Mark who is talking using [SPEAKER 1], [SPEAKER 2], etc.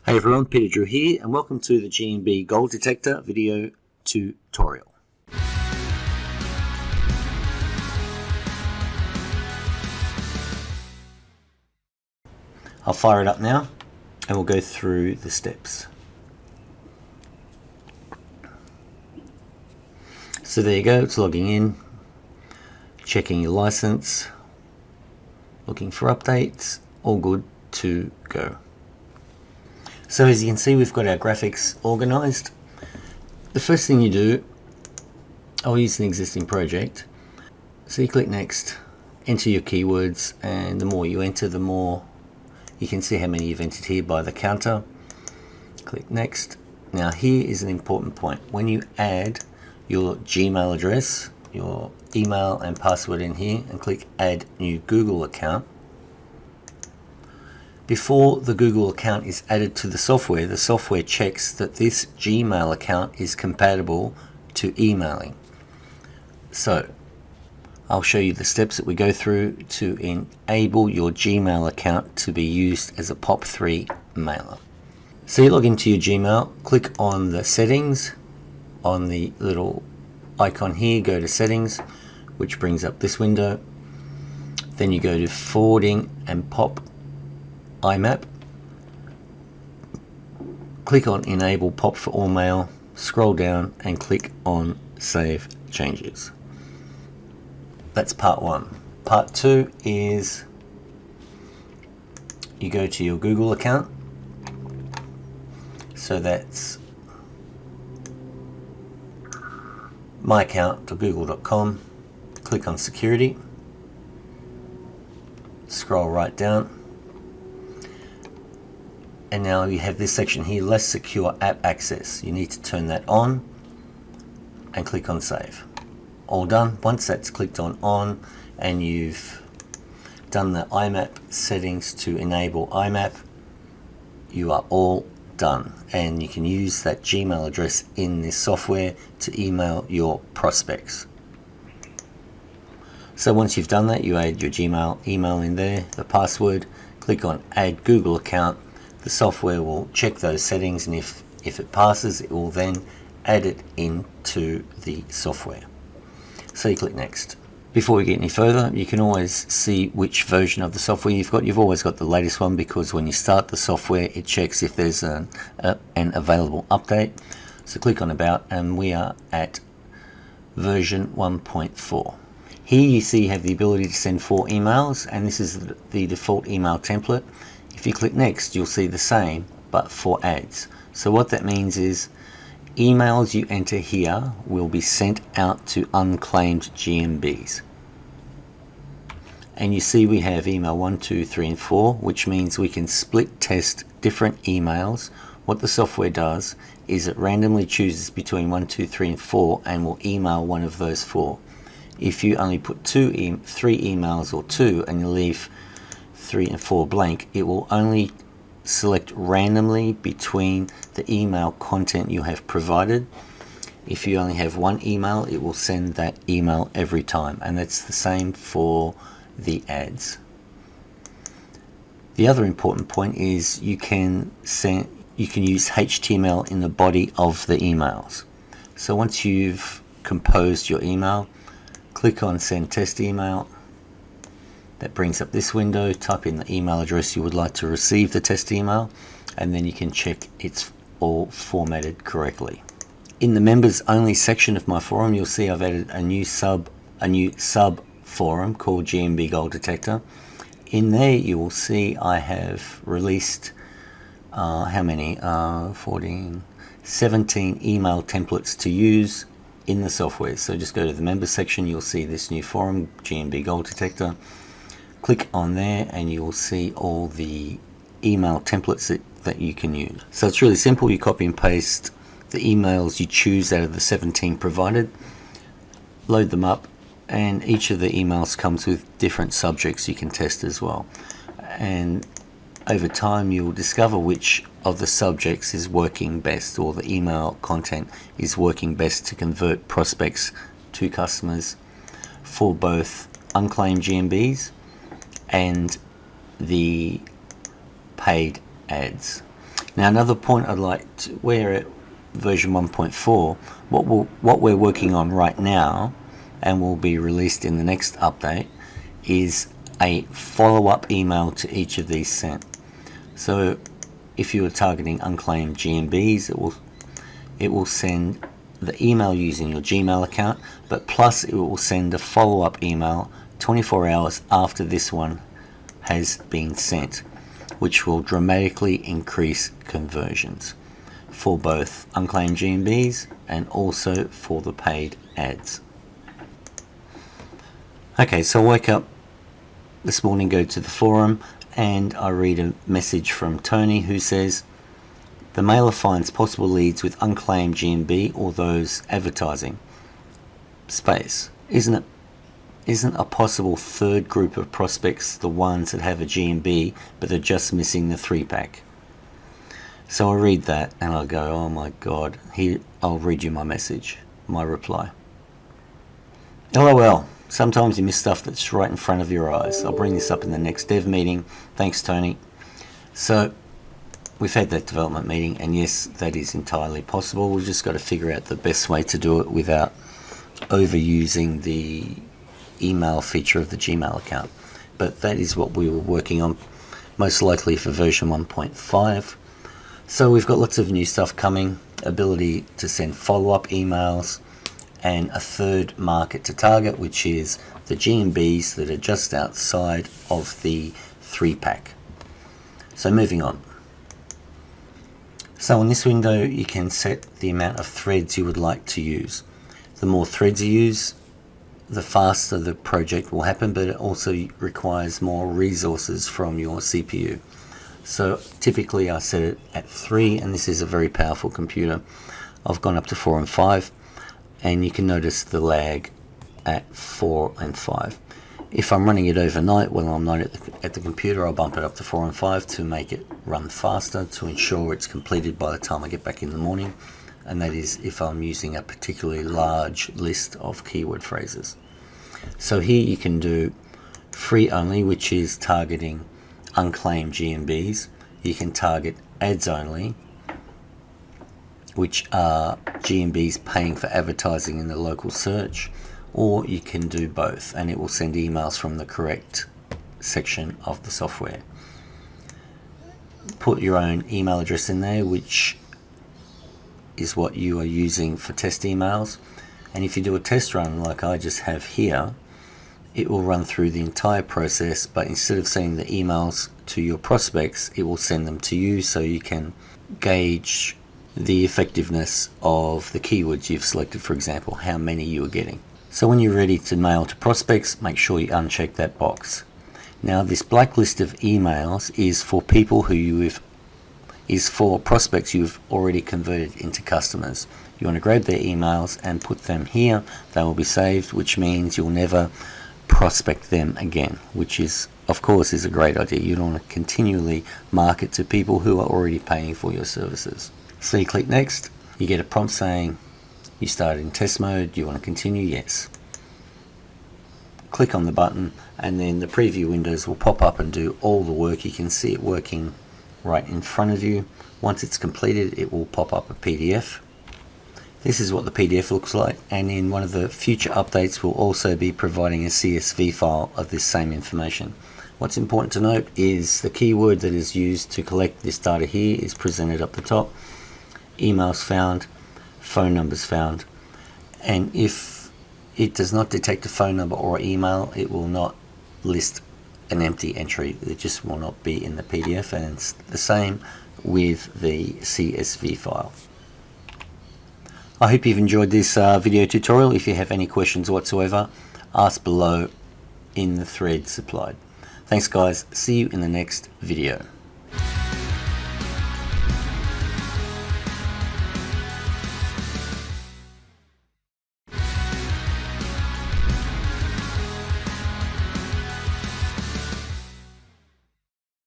[SPEAKER 1] Hey everyone, Peter Drew here, and welcome to the GMB Gold Detector video tutorial. I'll fire it up now, and we'll go through the steps. So there you go, it's logging in, checking your license, looking for updates, all good to go. So as you can see, we've got our graphics organized. The first thing you do, I'll use an existing project. So you click next, enter your keywords, and the more you enter, the more you can see how many you've entered here by the counter. Click next. Now here is an important point. When you add your Gmail address, your email and password in here, and click add new Google account, before the Google account is added to the software checks that this Gmail account is compatible to emailing. So I'll show you the steps that we go through to enable your Gmail account to be used as a POP3 mailer. So you log into your Gmail, click on the settings, on the little icon here, go to settings, which brings up this window. Then you go to forwarding and POP IMAP, click on enable POP for all mail, scroll down and click on save changes. That's part one. Part two is you go to your Google account. So that's myaccount.google.com. Click on security, scroll right down, and now you have this section here, less secure app access. You need to turn that on and click on save. All done. Once that's clicked on and you've done the IMAP settings to enable IMAP, you are all done, and you can use that Gmail address in this software to email your prospects. So once you've done that, you add your Gmail email in there, the password, click on add Google account. The software will check those settings, and if it passes, it will then add it into the software. So you click next. Before we get any further, you can always see which version of the software you've got. You've always got the latest one, because when you start the software, it checks if there's an available update. So click on about, and we are at version 1.4. Here you see you have the ability to send 4 emails, and this is the default email template. If you click next, you'll see the same, but for ads. So what that means is emails you enter here will be sent out to unclaimed GMBs. And you see we have email 1, 2, 3, and 4, which means we can split test different emails. What the software does is it randomly chooses between 1, 2, 3, and 4 and will email one of those 4. If you only put 3 emails or 2 and you leave 3 and 4 blank, it will only select randomly between the email content you have provided. If you only have 1 email, it will send that email every time, and that's the same for the ads. The other important point is you can use HTML in the body of the emails. So once you've composed your email, click on send test email. That brings up this window. Type in the email address you would like to receive the test email, and then you can check it's all formatted correctly. In the members only section of my forum, you'll see I've added a new sub forum called GMB Gold Detector. In there you will see I have released how many? 17 email templates to use in the software. So just go to the members section, you'll see this new forum, GMB Gold Detector. Click on there and you will see all the email templates that you can use. So it's really simple. You copy and paste the emails you choose out of the 17 provided, load them up, and each of the emails comes with different subjects you can test as well. And over time you'll discover which of the subjects is working best, or the email content is working best to convert prospects to customers for both unclaimed GMBs and the paid ads. Now another point I'd like to, we're at version 1.4, what we're working on right now and will be released in the next update is a follow-up email to each of these sent. So if you are targeting unclaimed GMBs, it will send the email using your Gmail account, but plus it will send a follow-up email 24 hours after this one has been sent, which will dramatically increase conversions for both unclaimed GMBs and also for the paid ads. Okay, so I wake up this morning, go to the forum, and I read a message from Tony who says, the mailer finds possible leads with unclaimed GMB or those advertising. Space. Isn't a possible third group of prospects the ones that have a GMB but they're just missing the 3-pack? So I read that and I go, oh my god. Here, I'll read you my message, my reply. LOL. Sometimes you miss stuff that's right in front of your eyes. I'll bring this up in the next dev meeting. Thanks, Tony. So we've had that development meeting, and yes, that is entirely possible. We've just got to figure out the best way to do it without overusing the email feature of the Gmail account. But that is what we were working on, most likely for version 1.5. So we've got lots of new stuff coming, ability to send follow-up emails, and a third market to target, which is the GMBs that are just outside of the 3-pack. So moving on. So in this window you can set the amount of threads you would like to use. The more threads you use, the faster the project will happen, but it also requires more resources from your CPU. So typically I set it at 3, and this is a very powerful computer. I've gone up to 4 and 5, and you can notice the lag at 4 and 5. If I'm running it overnight when I'm not at the computer, I'll bump it up to 4 and 5 to make it run faster, to ensure it's completed by the time I get back in the morning. And that is if I'm using a particularly large list of keyword phrases. So here you can do free only, which is targeting unclaimed GMBs. You can target ads only, which are GMBs paying for advertising in the local search, or you can do both and it will send emails from the correct section of the software. Put your own email address in there, which is what you are using for test emails, and if you do a test run like I just have here, it will run through the entire process, but instead of sending the emails to your prospects, it will send them to you, so you can gauge the effectiveness of the keywords you've selected, for example, how many you are getting. So when you're ready to mail to prospects, make sure you uncheck that box. Now this black list of emails is for people who is for prospects you've already converted into customers. You want to grab their emails and put them here. They will be saved, which means you'll never prospect them again, which is, of course, is a great idea. You don't want to continually market to people who are already paying for your services. So you click next, you get a prompt saying you started in test mode, you want to continue, yes. Click on the button and then the preview windows will pop up and do all the work. You can see it working right in front of you. Once it's completed, it will pop up a PDF. This is what the PDF looks like, and in one of the future updates we'll also be providing a CSV file of this same information. What's important to note is the keyword that is used to collect this data here is presented up the top. Emails found, phone numbers found, and if it does not detect a phone number or email, it will not list an empty entry. It just will not be in the PDF, and it's the same with the CSV file. I hope you've enjoyed this video tutorial. If you have any questions whatsoever, ask below in the thread supplied. Thanks guys, see you in the next video.